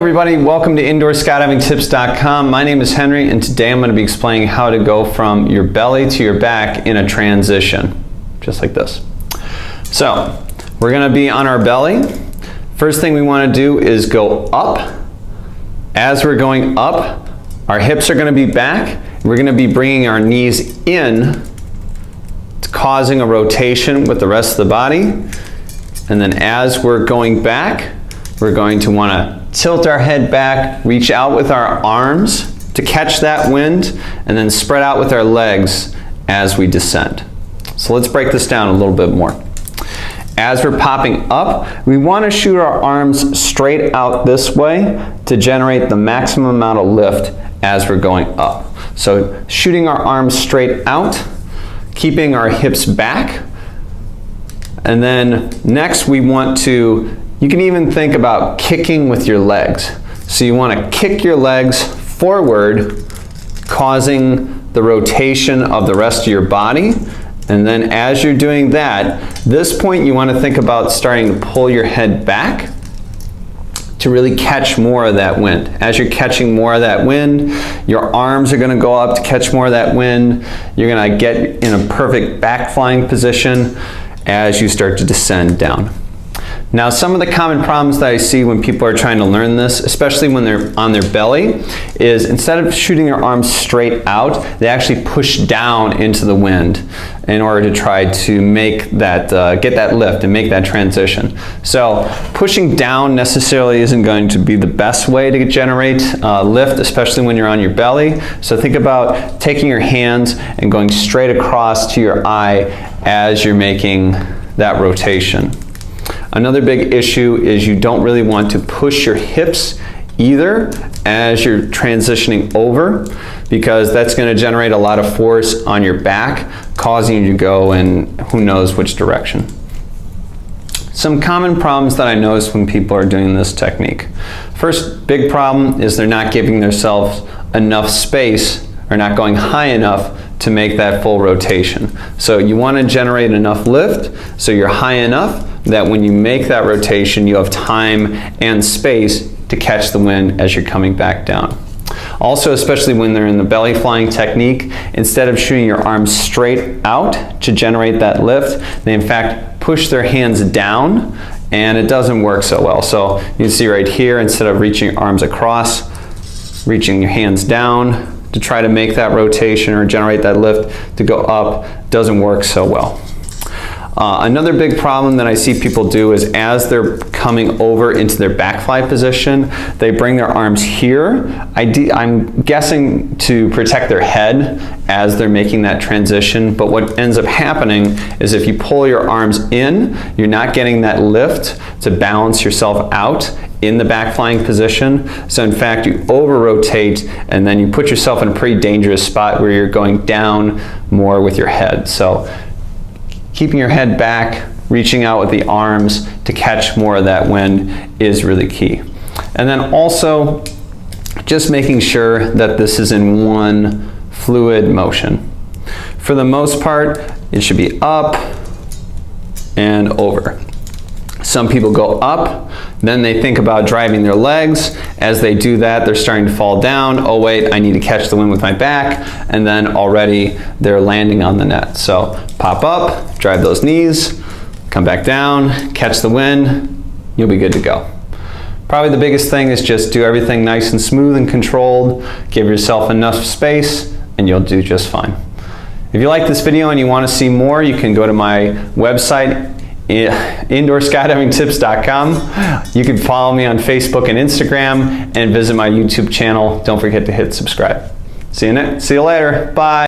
Everybody, welcome to IndoorSkydivingTips.com. My name is Henry, and today I'm going to be explaining how to go from your belly to your back in a transition, just like this. So, we're going to be on our belly. First thing we want to do is go up. As we're going up, our hips are going to be back. We're going to be bringing our knees in, causing a rotation with the rest of the body. And then as we're going back, we're going to want to tilt our head back, reach out with our arms to catch that wind, and then spread out with our legs as we descend. So let's break this down a little bit more. As we're popping up, we want to shoot our arms straight out this way to generate the maximum amount of lift as we're going up. So shooting our arms straight out, keeping our hips back, and then next we want to, you can even think about kicking with your legs. So you want to kick your legs forward, causing the rotation of the rest of your body. And then as you're doing that, this point you want to think about starting to pull your head back to really catch more of that wind. As you're catching more of that wind, your arms are going to go up to catch more of that wind. You're going to get in a perfect back flying position as you start to descend down. Now, some of the common problems that I see when people are trying to learn this, especially when they're on their belly, is instead of shooting their arms straight out, they actually push down into the wind in order to try to make that, get that lift and make that transition. So pushing down necessarily isn't going to be the best way to generate lift, especially when you're on your belly. So think about taking your hands and going straight across to your eye as you're making that rotation. Another big issue is you don't really want to push your hips either as you're transitioning over, because that's going to generate a lot of force on your back, causing you to go in who knows which direction. Some common problems that I notice when people are doing this technique. First big problem is they're not giving themselves enough space or not going high enough to make that full rotation. So you want to generate enough lift so you're high enough that when you make that rotation you have time and space to catch the wind as you're coming back down. Also, especially when they're in the belly flying technique, instead of shooting your arms straight out to generate that lift, they in fact push their hands down, and it doesn't work so well. So you can see right here, instead of reaching your arms across, reaching your hands down to try to make that rotation or generate that lift to go up doesn't work so well. Another big problem that I see people do is as they're coming over into their back fly position, they bring their arms here. I'm guessing to protect their head as they're making that transition, but what ends up happening is if you pull your arms in, you're not getting that lift to balance yourself out in the back flying position. So in fact, you over rotate and then you put yourself in a pretty dangerous spot where you're going down more with your head. So keeping your head back, reaching out with the arms to catch more of that wind is really key. And then also just making sure that this is in one fluid motion. For the most part, it should be up and over. Some people go up, then they think about driving their legs. As they do that, they're starting to fall down. Oh wait, I need to catch the wind with my back. And then already they're landing on the net. So pop up, drive those knees, come back down, catch the wind, you'll be good to go. Probably the biggest thing is just do everything nice and smooth and controlled. Give yourself enough space and you'll do just fine. If you like this video and you want to see more, you can go to my website, IndoorSkydivingTips.com. You can follow me on Facebook and Instagram and visit my YouTube channel. Don't forget to hit subscribe. See you later. Bye.